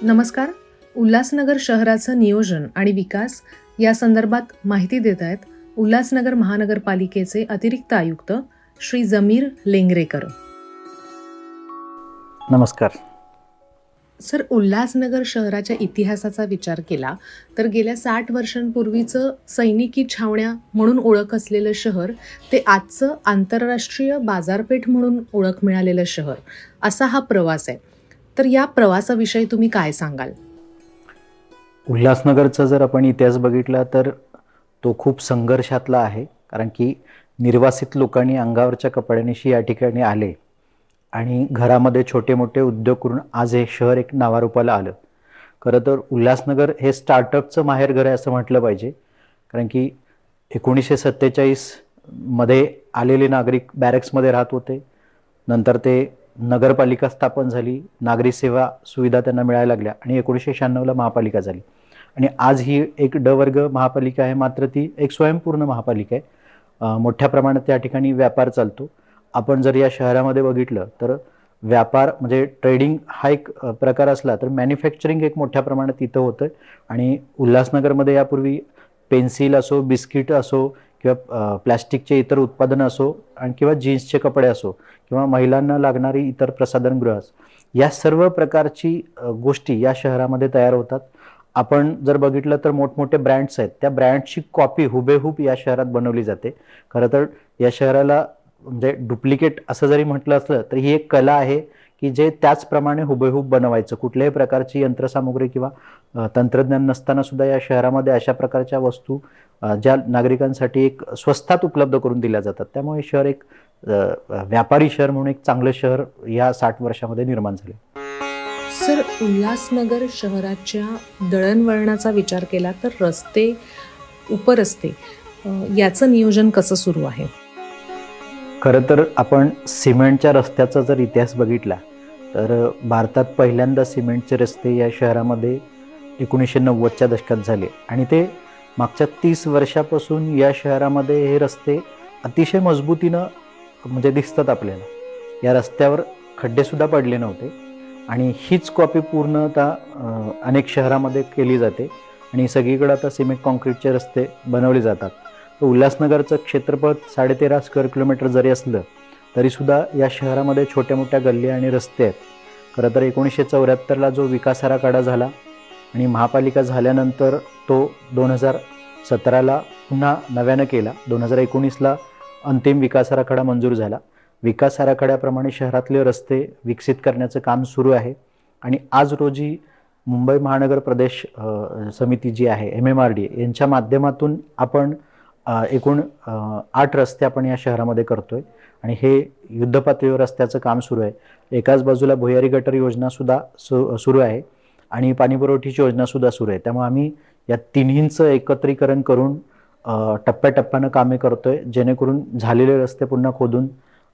नमस्कार. उल्हासनगर शहराचं नियोजन आणि विकास या संदर्भात माहिती देत आहेत उल्हासनगर महानगरपालिकेचे अतिरिक्त आयुक्त श्री जमीर लेंगरेकर. नमस्कार. सर, उल्हासनगर शहराच्या इतिहासाचा विचार केला तर गेल्या 60 वर्षांपूर्वीचं सैनिकी छावण्या म्हणून ओळख असलेलं शहर ते आजचं आंतरराष्ट्रीय बाजारपेठ म्हणून ओळख मिळालेलं शहर, असा हा प्रवास आहे. तर या प्रवासाविषयी तुम्ही काय सांगाल? उल्हासनगरचा जर आपण इतिहास बघितला तर तो खूप संघर्षातला आहे, कारण की निर्वासित लोकांनी अंगावरच्या कपड्यानिशी या ठिकाणी आले आणि घरामध्ये छोटे मोठे उद्योग करून आज हे शहर एक नावारूपाला आलं. खरं तर उल्हासनगर हे स्टार्टअपचं माहेरघर आहे असं म्हटलं पाहिजे, कारण की 1947 मध्ये आलेले नागरिक बॅरेक्समध्ये राहत होते. नंतर ते नगरपालिका स्थापन झाली, नागरी सेवा सुविधा त्यांना मिळायला लागल्या आणि 1996ला महापालिका झाली. आणि आज ही एक ड वर्ग महापालिका आहे, मात्र ती एक स्वयंपूर्ण महापालिका आहे. मोठ्या प्रमाणात त्या ठिकाणी व्यापार चालतो. आपण जर या शहरामध्ये बघितलं तर व्यापार म्हणजे ट्रेडिंग हा एक प्रकार असला तर मॅन्युफॅक्चरिंग एक मोठ्या प्रमाणात इथं होतं. आणि उल्हासनगरमध्ये यापूर्वी पेन्सिल असो, बिस्किट असो किंवा प्लॅस्टिकचे इतर उत्पादनं असो आणि किंवा जीन्सचे कपडे असो किंवा महिलांना लागणारी इतर प्रसाधनगृह असो, या सर्व प्रकारची गोष्टी या शहरामध्ये तयार होतात. आपण जर बघितलं तर मोठमोठे ब्रँड्स आहेत, त्या ब्रँडची कॉपी हुबेहूब या शहरात बनवली जाते. खरं तर या शहराला म्हणजे डुप्लिकेट असं जरी म्हटलं असलं तर ही एक कला आहे की जे त्याचप्रमाणे हुबेहूब बनवायचं. कुठल्याही प्रकारची यंत्रसामुग्री किंवा तंत्रज्ञान नसताना सुद्धा या शहरामध्ये अशा प्रकारच्या वस्तू ज्या नागरिकांसाठी एक स्वस्तात उपलब्ध करून दिल्या जातात. त्यामुळे शहर एक व्यापारी शहर म्हणून एक चांगलं शहर या 60 वर्षामध्ये निर्माण झाले. सर, उल्हासनगर शहराच्या दळणवळणाचा विचार केला तर रस्ते, उपरस्ते याचं नियोजन कसं सुरू आहे? खरं तर आपण सिमेंटच्या रस्त्याचा जर इतिहास बघितला तर भारतात पहिल्यांदा सिमेंटचे रस्ते या शहरामध्ये 1990च्या दशकात झाले आणि ते मागच्या 30 वर्षापासून या शहरामध्ये हे रस्ते अतिशय मजबूतीनं म्हणजे दिसतात आपल्याला. या रस्त्यावर खड्डेसुद्धा पडले नव्हते आणि हीच कॉपी पूर्णतः अनेक शहरामध्ये केली जाते आणि सगळीकडे आता सिमेंट कॉन्क्रीटचे रस्ते बनवले जातात. तर उल्हासनगरचं क्षेत्रफळ 13.5 स्क्वेअर किलोमीटर जरी असलं तरीसुद्धा या शहरामध्ये छोट्या मोठ्या गल्ली आणि रस्ते आहेत. खरं तर 1974ला जो विकास आराखडा झाला आणि महापालिका झाल्यानंतर तो 2017ला पुन्हा नव्यानं केला. 2019ला अंतिम विकास आराखडा मंजूर झाला. विकास आराखड्याप्रमाणे शहरातले रस्ते विकसित करण्याचं काम सुरू आहे आणि आज रोजी मुंबई महानगर प्रदेश समिती जी आहे MMRDA यांच्या माध्यमातून आपण एकूण 8 रस्ते आपण या शहरामध्ये करतोय आणि हे युद्धपातळीवर रस्त्याचं काम सुरू आहे. एकाच बाजूला भुयारी गटर योजना सुद्धा सुरू आहे आणि पाणीपुरवठ्याची योजना सुद्धा सुरू आहे. त्यामुळे आम्ही या तिन्हींचं एकत्रीकरण करून टप्प्याटप्प्यानं कामे करतोय, जेणेकरून झालेले रस्ते पुन्हा खोदून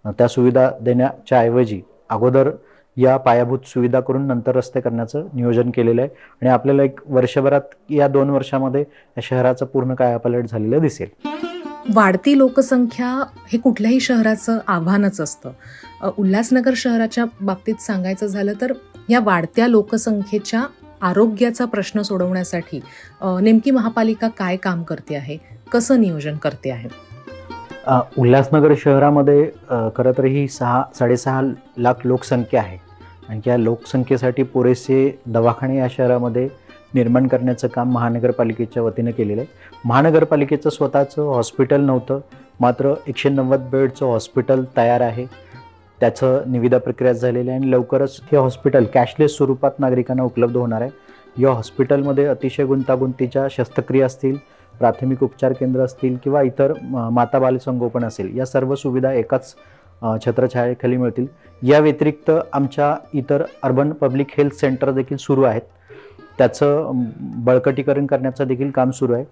त्या सुविधा देण्याच्या ऐवजी अगोदर या पायाभूत सुविधा करून नंतर रस्ते करण्याचं नियोजन केलेलं आहे आणि आपल्याला एक वर्षभरात या 2 वर्षामध्ये या शहराचं पूर्ण कायापालट झालेलं दिसेल. वाढती लोकसंख्या हे कुठल्याही शहराचं आव्हानच असतं. उल्हासनगर शहराच्या बाबतीत सांगायचं झालं तर या वाढत्या लोकसंख्येच्या आरोग्याचा प्रश्न सोडवण्यासाठी नेमकी महापालिका काय काम करते आहे, कसं नियोजन करते आहे? उल्हासनगर शहरामध्ये खरं तर ही 6-6.5 लाख लोकसंख्या आहे आणि या लोकसंख्येसाठी पुरेसे दवाखाने या शहरामध्ये निर्माण करण्याचं काम महानगरपालिकेच्या वतीनं केलेलं आहे. महानगरपालिकेचं स्वतःचं हॉस्पिटल नव्हतं, मात्र 190 बेडचं हॉस्पिटल तयार आहे. त्याचं निविदा प्रक्रिया झालेली आहे आणि लवकरच हे हॉस्पिटल कॅशलेस स्वरूपात नागरिकांना उपलब्ध होणार आहे. या हॉस्पिटलमध्ये अतिशय गुंतागुंतीच्या शस्त्रक्रिया असतील, प्राथमिक उपचार केंद्र असतील किंवा इतर माता बालसंगोपन असेल, या सर्व सुविधा एकाच छत्रछायेखाली मिळतील. या व्यतिरिक्त आमच्या इतर अर्बन पब्लिक हेल्थ सेंटर देखील सुरू आहेत. त्याचं बळकटीकरण करण्याचं देखील काम सुरू आहे.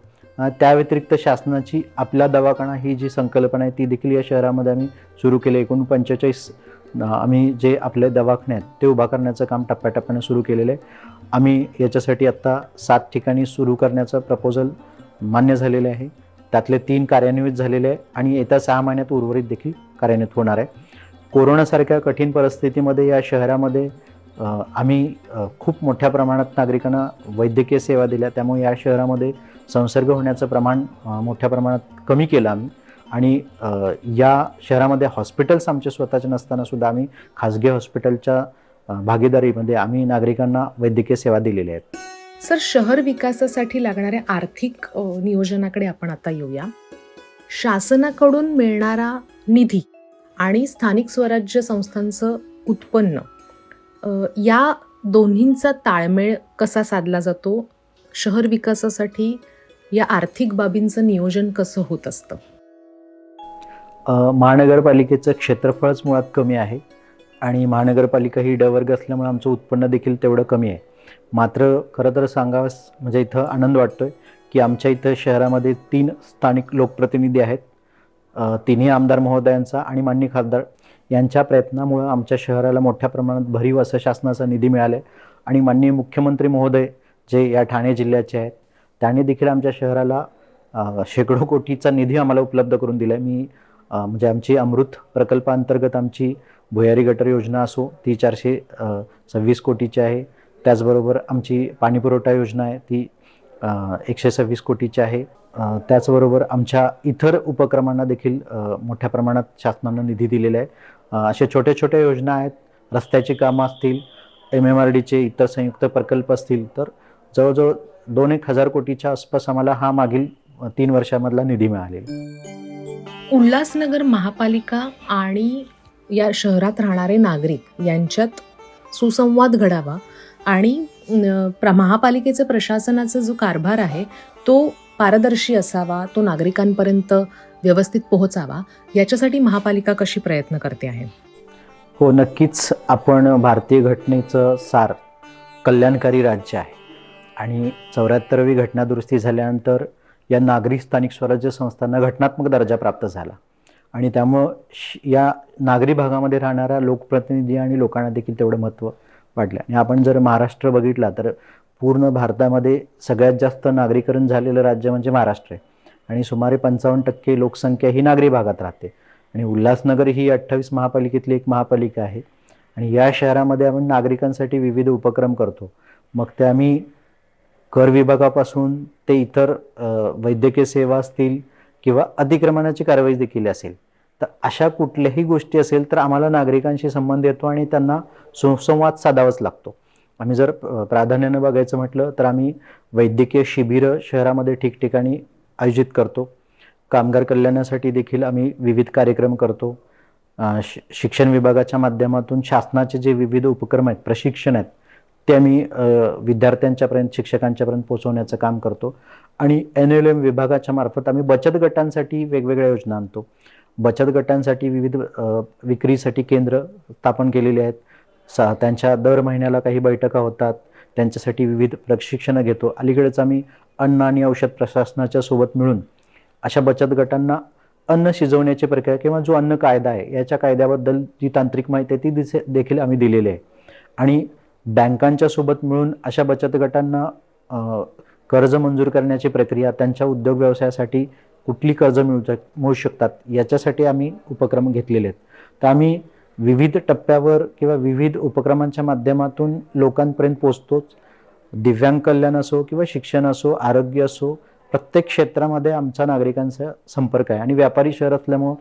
त्या व्यतिरिक्त शासनाची आपला दवाखाना ही जी संकल्पना आहे ती देखील या शहरामध्ये आम्ही सुरू केली. एकूण 45 आम्ही जे आपले दवाखाने आहेत ते उभा करण्याचं काम टप्प्याटप्प्याने सुरू केलेलं आहे. आम्ही याच्यासाठी आत्ता 7 ठिकाणी सुरू करण्याचं प्रपोजल मान्य झालेले आहे. त्यातले 3 कार्यान्वित झालेले आहे आणि येत्या 6 महिन्यात उर्वरित देखील कार्यान्वित होणार आहे. कोरोनासारख्या कठीण परिस्थितीमध्ये या शहरामध्ये आम्ही खूप मोठ्या प्रमाणात नागरिकांना वैद्यकीय सेवा दिल्या, त्यामुळे या शहरामध्ये संसर्ग होण्याचं प्रमाण मोठ्या प्रमाणात कमी केलं आम्ही. आणि या शहरामध्ये हॉस्पिटल्स आमचे स्वतःचे नसताना सुद्धा आम्ही खाजगी हॉस्पिटलच्या भागीदारीमध्ये आम्ही नागरिकांना वैद्यकीय सेवा दिलेल्या आहेत. सर, शहर विकासासाठी लागणाऱ्या आर्थिक नियोजनाकडे आपण आता येऊया. शासनाकडून मिळणारा निधी आणि स्थानिक स्वराज्य संस्थांचं उत्पन्न, या दोन्हींचा ताळमेळ कसा साधला जातो? शहर विकासासाठी या आर्थिक बाबींचं नियोजन कसं होत असतं? महानगरपालिकेचं क्षेत्रफळच मुळात कमी आहे आणि महानगरपालिका ही ड वर्ग असल्यामुळे आमचं उत्पन्न देखील तेवढं कमी आहे. मात्र खरं तर सांगावंच म्हणजे इथं आनंद वाटतो आहे की आमच्या इथं शहरामध्ये 3 स्थानिक लोकप्रतिनिधी आहेत. तिन्ही आमदार महोदयांचा आणि माननीय खासदार यांच्या प्रयत्नामुळं आमच्या शहराला मोठ्या प्रमाणात भरीव असं शासनाचा निधी मिळाला आहे. आणि माननीय मुख्यमंत्री महोदय जे या ठाणे जिल्ह्याचे आहेत, त्यांनी देखील आमच्या शहराला शेकडो कोटीचा निधी आम्हाला उपलब्ध करून दिला आहे. म्हणजे आमची अमृत प्रकल्पांतर्गत आमची भुयारी गटर योजना असो, ती 426 कोटीची आहे. त्याचबरोबर आमची पाणीपुरवठा योजना आहे, ती 126 कोटीची आहे. त्याचबरोबर आमच्या इतर उपक्रमांना देखील मोठ्या प्रमाणात शासनानं निधी दिलेला आहे. अशा छोट्या छोट्या योजना आहेत, रस्त्याची कामं असतील, MMRDचे इतर संयुक्त प्रकल्प असतील, तर जवळजवळ 2,000 कोटीच्या आसपास आम्हाला हा मागील 3 वर्षामधला निधी मिळालेला. उल्हासनगर महापालिका आणि या शहरात राहणारे नागरिक यांच्यात सुसंवाद घडावा आणि महापालिकेचं प्रशासनाचा जो कारभार आहे तो पारदर्शी असावा, तो नागरिकांपर्यंत व्यवस्थित पोहोचावा, याच्यासाठी महापालिका कशी प्रयत्न करते आहे? हो, नक्कीच. आपण भारतीय घटनेचं सार कल्याणकारी राज्य आहे आणि 74वी घटनादुरुस्ती झाल्यानंतर या नागरी स्थानिक स्वराज्य संस्थांना घटनात्मक दर्जा प्राप्त झाला आणि त्यामुळं या नागरी भागामध्ये राहणाऱ्या लोकप्रतिनिधी आणि लोकांना देखील तेवढं महत्त्व वाढलं. आणि आपण जर महाराष्ट्र बघितला तर पूर्ण भारतामध्ये सगळ्यात जास्त नागरीकरण झालेलं राज्य म्हणजे महाराष्ट्र आहे आणि सुमारे 55% लोकसंख्या ही नागरी भागात राहते. आणि उल्हासनगर ही 28 महापालिकेतली एक महापालिका आहे आणि या शहरामध्ये आपण नागरिकांसाठी विविध उपक्रम करतो. मग ते आम्ही कर विभागापासून ते इतर वैद्यकीय सेवा असतील किंवा अतिक्रमणाची कारवाई देखील असेल, तर अशा कुठल्याही गोष्टी असेल तर आम्हाला नागरिकांशी संबंध येतो आणि त्यांना सुसंवाद साधावाच लागतो. आम्ही जर प्राधान्यानं बघायचं म्हटलं तर आम्ही वैद्यकीय शिबिरं शहरामध्ये ठिकठिकाणी आयोजित करतो. कामगार कल्याणासाठी देखील आम्ही विविध कार्यक्रम करतो. शिक्षण विभागाच्या माध्यमातून शासनाचे जे विविध उपक्रम आहेत, प्रशिक्षण आहेत, ते आम्ही विद्यार्थ्यांच्यापर्यंत, शिक्षकांच्यापर्यंत पोहोचवण्याचं काम करतो. आणि NLM विभागाच्या मार्फत आम्ही बचत गटांसाठी वेगवेगळ्या योजना आणतो. बचत गटांसाठी विविध विक्रीसाठी केंद्र स्थापन केलेली आहेत. त्यांच्या दर महिन्याला काही बैठका होतात, त्यांच्यासाठी विविध प्रशिक्षणं घेतो. अलीकडेच आम्ही अन्न आणि औषध प्रशासनाच्या सोबत मिळून अशा बचत गटांना अन्न शिजवण्याची प्रक्रिया किंवा जो अन्न कायदा आहे याच्या कायद्याबद्दल जी तांत्रिक माहिती आहे ती देखील आम्ही दिलेली आहे. आणि बँकांच्या सोबत मिळून अशा बचत गटांना कर्ज मंजूर करण्याची प्रक्रिया, त्यांच्या उद्योग व्यवसायासाठी कुठली कर्ज मिळू शकतात याच्यासाठी आम्ही उपक्रम घेतलेले आहेत. तर आम्ही विविध टप्प्यावर किंवा विविध उपक्रमांच्या माध्यमातून लोकांपर्यंत पोचतोच. दिव्यांग कल्याण असो किंवा शिक्षण असो, आरोग्य असो, प्रत्येक क्षेत्रामध्ये आमचा नागरिकांचा संपर्क आहे. आणि व्यापारी शहर असल्यामुळं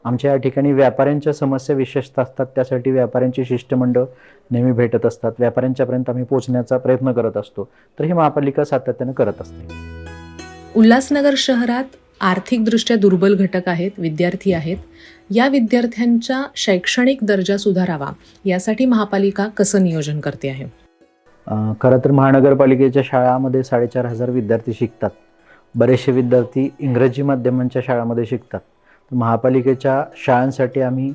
आमच्या या ठिकाणी व्यापाऱ्यांच्या समस्या विशेषतः असतात, त्यासाठी व्यापाऱ्यांची शिष्टमंडळ नेहमी भेटत असतात. व्यापाऱ्यांच्यापर्यंत आम्ही पोहोचण्याचा प्रयत्न करत असतो. तर ही महापालिका सातत्यानं करत असते. उल्हासनगर शहरात आर्थिकदृष्ट्या दुर्बल घटक आहेत, विद्यार्थी आहेत. या विद्यार्थ्यांचा शैक्षणिक दर्जा सुधारावा यासाठी महापालिका कसं नियोजन करते आहे? खरं तर महानगरपालिकेच्या शाळामध्ये 4,500 विद्यार्थी शिकतात. बरेचसे विद्यार्थी इंग्रजी माध्यमांच्या शाळामध्ये शिकतात. महापालिकेच्या शाळांसाठी आम्ही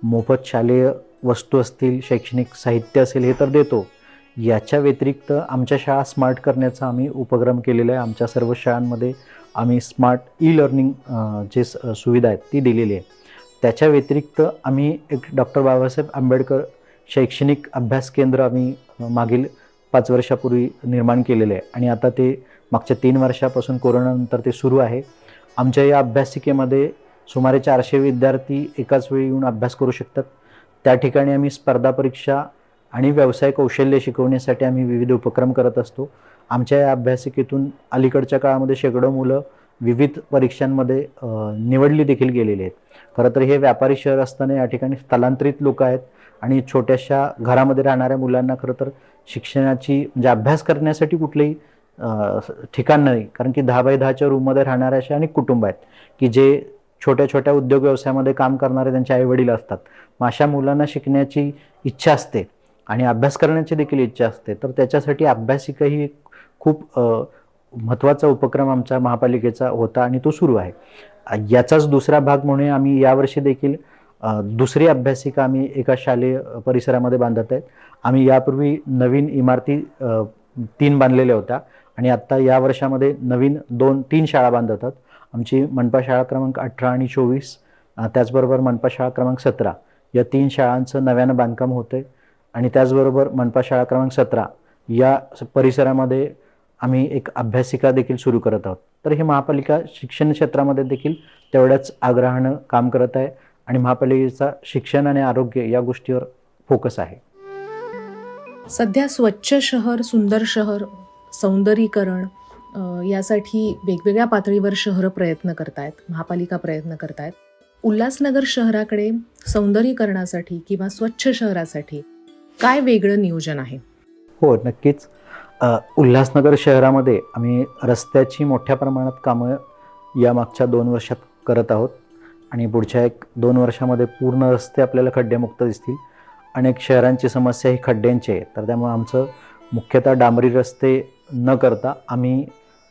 मोफत शालेय वस्तू असतील, शैक्षणिक साहित्य असेल, हे तर देतो. याच्या व्यतिरिक्त आमच्या शाळा स्मार्ट करण्याचा आम्ही उपक्रम केलेला आहे. आमच्या सर्व शाळांमध्ये आम्ही स्मार्ट ई-लर्निंग जे सुविधा आहेत ती दिलेली आहे. त्याच्या व्यतिरिक्त आम्ही एक डॉक्टर बाबासाहेब आंबेडकर शैक्षणिक अभ्यास केंद्र आम्ही मागील 5 वर्षापूर्वी निर्माण केलेलं आहे आणि आता ते मागच्या 3 वर्षापासून कोरोनानंतर ते सुरू आहे. आमच्या या अभ्यासिकेमध्ये सुमारे 400 विद्यार्थी एकाच वेळी येऊन अभ्यास करू शकतात. त्या ठिकाणी आम्ही स्पर्धा परीक्षा आणि व्यवसाय कौशल्य शिकवण्यासाठी आम्ही विविध उपक्रम करत असतो. आमच्या या अभ्यासिकेतून अलीकडच्या काळामध्ये शेकडो मुलं विविध परीक्षांमध्ये निवडली देखील गेलेली आहेत. खरं तर हे व्यापारी शहर असताना या ठिकाणी स्थलांतरित लोक आहेत आणि छोट्याशा घरामध्ये राहणाऱ्या मुलांना खरं तर शिक्षणाची म्हणजे अभ्यास करण्यासाठी कुठलंही ठिकाण नाही. कारण की 10 बाय 10च्या रूममध्ये राहणारे असे अनेक कुटुंब आहेत की जे छोट्या छोट्या उद्योग व्यवसायामध्ये काम करणारे त्यांचे आईवडील असतात. मग अशा मुलांना शिकण्याची इच्छा असते आणि अभ्यास करण्याची देखील इच्छा असते. तर त्याच्यासाठी अभ्यासिका ही एक खूप महत्त्वाचा उपक्रम आमच्या महापालिकेचा होता आणि तो सुरू आहे. याचाच दुसरा भाग म्हणून आम्ही यावर्षी देखील दुसरी अभ्यासिका आम्ही एका शालेय परिसरामध्ये बांधत आहेत. आम्ही यापूर्वी नवीन इमारती 3 बांधलेल्या होत्या आणि आत्ता या वर्षामध्ये नवीन 2-3 शाळा बांधत आहोत. आमची मनपा शाळा क्रमांक 18 आणि 24 त्याचबरोबर मनपा शाळा क्रमांक 17 या 3 शाळांचं नव्यानं बांधकाम होतं आहे आणि त्याचबरोबर मनपा शाळा क्रमांक 17 या परिसरामध्ये आम्ही एक अभ्यासिका देखील सुरू करत आहोत. तर हे महापालिका शिक्षण क्षेत्रामध्ये देखील तेवढ्याच आग्रहानं काम करत आहे आणि महापालिकेचा शिक्षण आणि आरोग्य या गोष्टीवर फोकस आहे. सध्या स्वच्छ शहर, सुंदर शहर, सौंदर्यीकरण यासाठी वेगवेगळ्या पातळीवर शहरं प्रयत्न करतायत, महापालिका प्रयत्न करतायत. उल्हासनगर शहराकडे सौंदर्यीकरणासाठी किंवा स्वच्छ शहरासाठी काय वेगळं नियोजन आहे? हो, नक्कीच. उल्हासनगर शहरामध्ये आम्ही रस्त्याची मोठ्या प्रमाणात कामं या मागच्या 2 वर्षात करत आहोत आणि पुढच्या 1-2 वर्षामध्ये पूर्ण रस्ते आपल्याला खड्डेमुक्त दिसतील. अनेक शहरांची समस्या ही खड्ड्यांची आहे. तर त्यामुळे आमचं मुख्यतः डांबरी रस्ते न करता आम्ही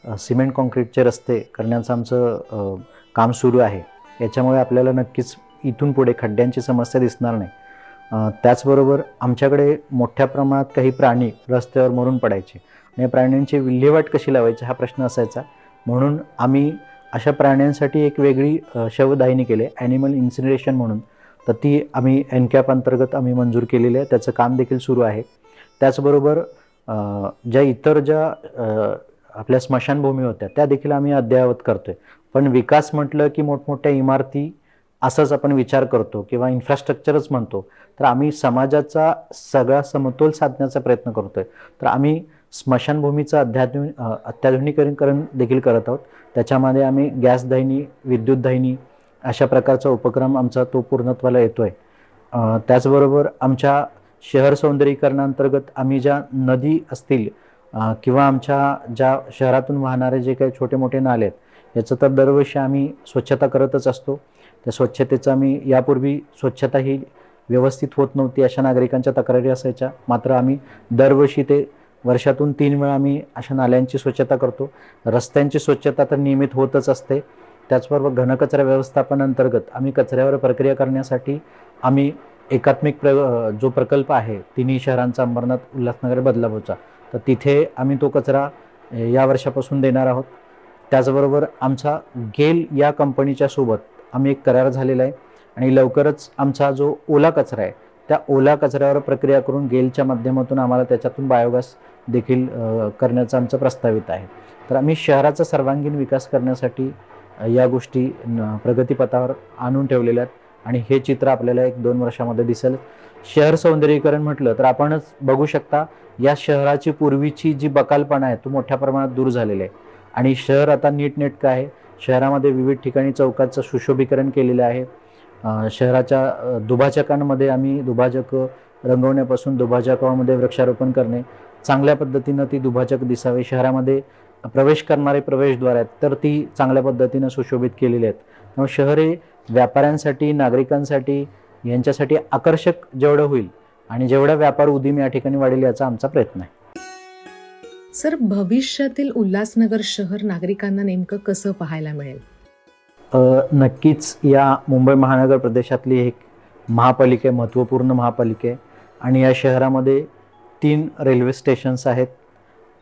सिमेंट कॉन्क्रीटचे रस्ते करण्याचं आमचं काम सुरू आहे. याच्यामुळे आपल्याला नक्कीच इथून पुढे खड्ड्यांची समस्या दिसणार नाही. त्याचबरोबर आमच्याकडे मोठ्या प्रमाणात काही प्राणी रस्त्यावर मरून पडायचे आणि या प्राण्यांची विल्हेवाट कशी लावायची हा प्रश्न असायचा. म्हणून आम्ही अशा प्राण्यांसाठी एक वेगळी शवदाहिनी केली आहे, ॲनिमल इन्सिनरेशन म्हणून. तर ती आम्ही एनकॅप अंतर्गत आम्ही मंजूर केलेली आहे. त्याचं काम देखील सुरू आहे. त्याचबरोबर ज्या आपल्या स्मशानभूमी होत्या त्या देखील आम्ही अद्ययावत करतो आहे. पण विकास म्हटलं की मोठमोठ्या इमारती असंच आपण विचार करतो किंवा इन्फ्रास्ट्रक्चरच म्हणतो. तर आम्ही समाजाचा सगळा समतोल साधण्याचा प्रयत्न करतो आहे. तर आम्ही स्मशानभूमीचं अत्याधुनिकीकरण देखील करत आहोत. त्याच्यामध्ये आम्ही गॅस दाहिनी, विद्युत दाहिनी अशा प्रकारचा उपक्रम आमचा तो पूर्णत्वाला येतो आहे. त्याचबरोबर आमच्या शहर सौंदर्यीकरणांतर्गत आम्ही ज्या नदी असतील किंवा आमच्या ज्या शहरातून वाहणारे जे काही छोटे मोठे नाले आहेत याचं तर दरवर्षी आम्ही स्वच्छता करतच असतो. त्या स्वच्छतेचं आम्ही यापूर्वी स्वच्छता ही व्यवस्थित होत नव्हती अशा नागरिकांच्या तक्रारी असायच्या. मात्र आम्ही दरवर्षी ते वर्षातून 3 वेळा आम्ही अशा नाल्यांची स्वच्छता करतो. रस्त्यांची स्वच्छता तर नियमित होतच असते. त्याचबरोबर घनकचरा व्यवस्थापन अंतर्गत आम्ही कचऱ्यावर प्रक्रिया करण्यासाठी आम्ही एकात्मिक जो प्रकल्प आहे तिन्ही शहरांचा, अंबरनाथ, उल्हासनगर, बदलापूरचा, तर तिथे आम्ही तो कचरा या वर्षापासून देणार आहोत. त्याचबरोबर आमचा गेल या कंपनीच्या सोबत आम्ही एक करार झालेला आहे आणि लवकरच आमचा जो ओला कचरा आहे त्या ओला कचऱ्यावर प्रक्रिया करून गेलच्या माध्यमातून आम्हाला त्याच्यातून बायोगॅस देखील करण्याचा आमचं प्रस्तावित आहे. तर आम्ही शहराचा सर्वांगीण विकास करण्यासाठी या गोष्टी प्रगतीपथावर आणून ठेवलेल्या आहेत आणि हे चित्र आपल्याला 1-2 वर्षामध्ये दिसेल. शहर सौंदर्यीकरण म्हटलं तर आपणच बघू शकता या शहराची पूर्वीची जी बकालपणा आहे तो मोठ्या प्रमाणात दूर झालेला आहे आणि शहर आता नीटनेटकं आहे. शहरामध्ये विविध ठिकाणी चौकाचं सुशोभीकरण केलेलं आहे. शहराच्या दुभाजकांमध्ये आम्ही दुभाजक रंगवण्यापासून दुभाजकामध्ये वृक्षारोपण करणे, चांगल्या पद्धतीनं ती दुभाजक दिसावे. शहरामध्ये प्रवेश करणारे प्रवेशद्वार आहेत तर ती चांगल्या पद्धतीनं सुशोभित केलेली आहेत. त्यामुळे शहर हे व्यापाऱ्यांसाठी, नागरिकांसाठी यांच्यासाठी आकर्षक जेवढं होईल आणि जेवढा व्यापार उदीम या ठिकाणी वाढेल याचा आमचा प्रयत्न आहे. सर, भविष्यातील उल्हासनगर शहर नागरिकांना नेमकं कसं पाहायला मिळेल? नक्कीच या मुंबई महानगर प्रदेशातली एक महापालिका आहे, महत्त्वपूर्ण महापालिका आहे आणि या शहरामध्ये 3 रेल्वे स्टेशन्स आहेत.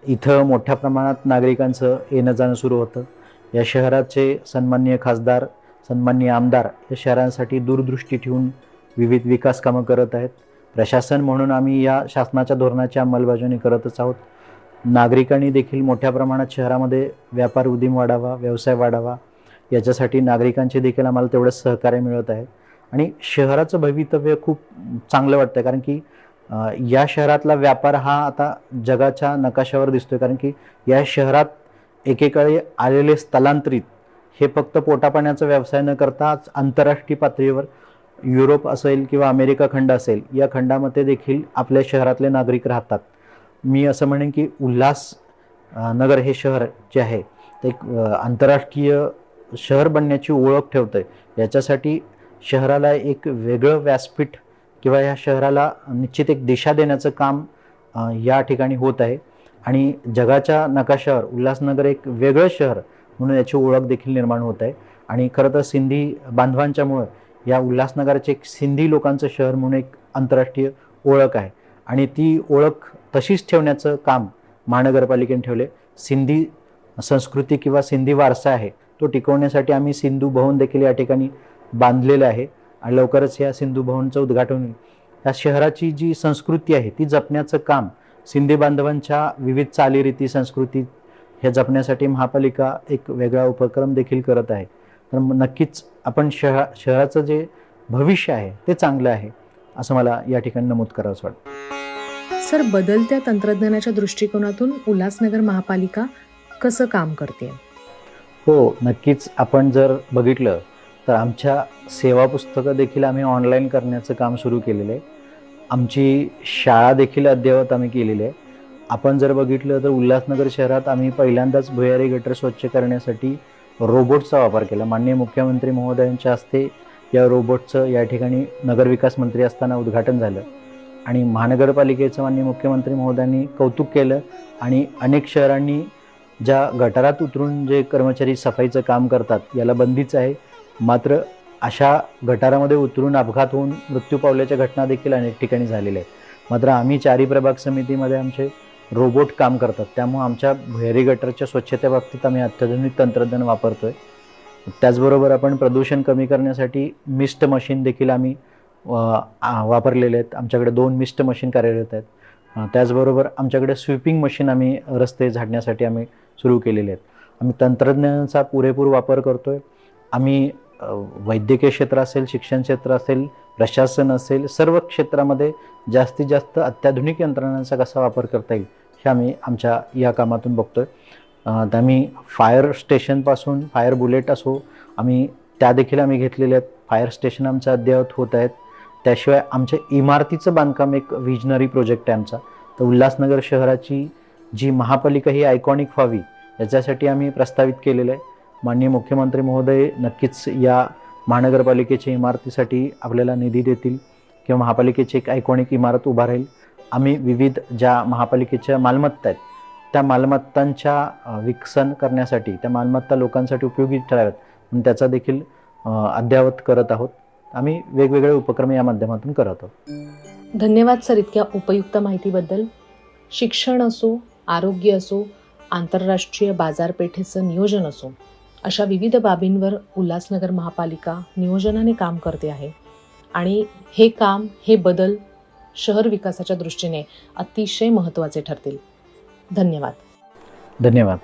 इथं मोठ्या प्रमाणात नागरिकांचं येणं जाणं सुरू होतं. या शहराचे सन्माननीय खासदार, सन्माननीय आमदार या शहरांसाठी दूरदृष्टी ठेवून विविध विकास कामं करत आहेत. प्रशासन म्हणून आम्ही या शासनाच्या धोरणाची अंमलबजावणी करतच आहोत. नागरिकांनी देखील मोठ्या प्रमाणात शहरामध्ये व्यापार उदीम वाढावा, व्यवसाय वाढावा याच्यासाठी नागरिकांचे देखील आम्हाला तेवढंच सहकार्य मिळत आहे आणि शहराचं भवितव्य खूप चांगलं वाटतं. कारण की या शहरातला व्यापार हा आता जगाच्या नकाशावर दिसतोय, कारण की या शहरात एकेकाळी आलेले स्थलांतरित हे फक्त पोटापाण्याचा व्यवसाय न करता आज आंतरराष्ट्रीय पातळीवर युरोप असेल किंवा अमेरिका खंड असेल, या खंडामध्ये देखील आपल्या शहरातले नागरिक राहतात. मी असं म्हणेन की नगर हे शहर जे आहे ते एक आंतरराष्ट्रीय शहर बनण्याची ओळख ठेवतं आहे. याच्यासाठी शहराला एक वेगळं व्यासपीठ किंवा या शहराला निश्चित एक दिशा देण्याचं काम या ठिकाणी होत आहे. आणि जगाच्या नकाशावर उल्हासनगर एक वेगळं शहर म्हणून याची ओळख देखील निर्माण होत आहे. आणि खरं तर सिंधी बांधवांच्यामुळं या उल्हासनगराचे एक सिंधी लोकांचं शहर म्हणून एक आंतरराष्ट्रीय ओळख आहे. आणि ती ओळख तशीच ठेवण्याचं काम महानगरपालिकेने ठेवले. सिंधी संस्कृती किंवा सिंधी वारसा आहे तो टिकवण्यासाठी आम्ही सिंधू भवन देखील या ठिकाणी बांधलेलं आहे आणि लवकरच या सिंधू भवनचं उद्घाटन होईल. या शहराची जी संस्कृती आहे ती जपण्याचं काम सिंधी बांधवांच्या विविध चालीरीती संस्कृती हे जपण्यासाठी महापालिका एक वेगळा उपक्रम देखील करत आहे. तर नक्कीच आपण शहराचं जे भविष्य आहे ते चांगलं आहे असं मला या ठिकाणी नमूद करावंसं वाटतं. सर, बदलत्या तंत्रज्ञानाच्या दृष्टिकोनातून उल्हासनगर महापालिका कसं काम करते? हो, नक्कीच. आपण जर बघितलं तर आमच्या सेवा पुस्तकं देखील आम्ही ऑनलाईन करण्याचं काम सुरू केलेलं आहे. आमची शाळा देखील अद्ययावत आम्ही केलेली आहे. आपण जर बघितलं तर उल्हासनगर शहरात आम्ही पहिल्यांदाच भुयारी गटर स्वच्छ करण्यासाठी रोबोटचा वापर केला. माननीय मुख्यमंत्री महोदयांच्या हस्ते या रोबोटचं या ठिकाणी नगरविकास मंत्री असताना उद्घाटन झालं आणि महानगरपालिकेचं माननीय मुख्यमंत्री महोदयांनी कौतुक केलं. आणि अनेक शहरांनी ज्या गटारात उतरून जे कर्मचारी सफाईचं काम करतात याला बंदीच आहे, मात्र अशा गटारामध्ये उतरून अपघात होऊन मृत्यू पावल्याच्या घटना देखील अनेक ठिकाणी झालेल्या आहेत. मात्र आम्ही चारी प्रभाग समितीमध्ये आमचे रोबोट काम करतात, त्यामुळे आमच्या भुयारी गटरच्या स्वच्छतेबाबतीत आम्ही अत्याधुनिक तंत्रज्ञान वापरतोय. त्याचबरोबर आपण प्रदूषण कमी करण्यासाठी मिस्ट मशीन देखील आम्ही वापरलेले आहेत. आमच्याकडे 2 मिस्ट मशीन कार्यरत आहेत. त्याचबरोबर आमच्याकडे स्वीपिंग मशीन आम्ही रस्ते झाडण्यासाठी आम्ही सुरू केलेले आहेत. आम्ही तंत्रज्ञानाचा पुरेपूर वापर करतोय. आम्ही वैद्यकीय क्षेत्र असेल, शिक्षण क्षेत्र असेल, प्रशासन असेल, सर्व क्षेत्रामध्ये जास्तीत जास्त अत्याधुनिक यंत्रणांचा कसा वापर करता येईल हे आम्ही आमच्या या कामातून बघतोय. आम्ही फायर स्टेशनपासून फायर बुलेट असो आम्ही त्या देखील आम्ही घेतलेल्या आहेत. फायर स्टेशन आमचं अद्ययावत होत आहेत. त्याशिवाय आमच्या इमारतीचं बांधकाम एक विजनरी प्रोजेक्ट आहे आमचा. तर उल्हासनगर शहराची जी महापालिका ही आयकॉनिक व्हावी याच्यासाठी आम्ही प्रस्तावित केलेलं आहे. माननीय मुख्यमंत्री महोदय नक्कीच या महानगरपालिकेच्या इमारतीसाठी आपल्याला निधी देतील किंवा महापालिकेची एक आयकॉनिक इमारत उभा राहील. आम्ही विविध ज्या महापालिकेच्या मालमत्ता आहेत त्या मालमत्तांच्या विकसन करण्यासाठी, त्या मालमत्ता लोकांसाठी उपयोगी ठराव्यात म्हणून त्याचा देखील अद्ययावत करत आहोत. आम्ही वेगवेगळे उपक्रम या माध्यमातून करत आहोत. धन्यवाद सर, इतक्या उपयुक्त माहितीबद्दल. शिक्षण असो, आरोग्य असो, आंतरराष्ट्रीय बाजारपेठेचं नियोजन असो, अशा विविध बाबींवर उल्हासनगर महापालिका नियोजनाने काम करते आहे. आणि हे काम, हे बदल शहर विकासाच्या दृष्टीने अतिशय महत्त्वाचे ठरतील. धन्यवाद. धन्यवाद.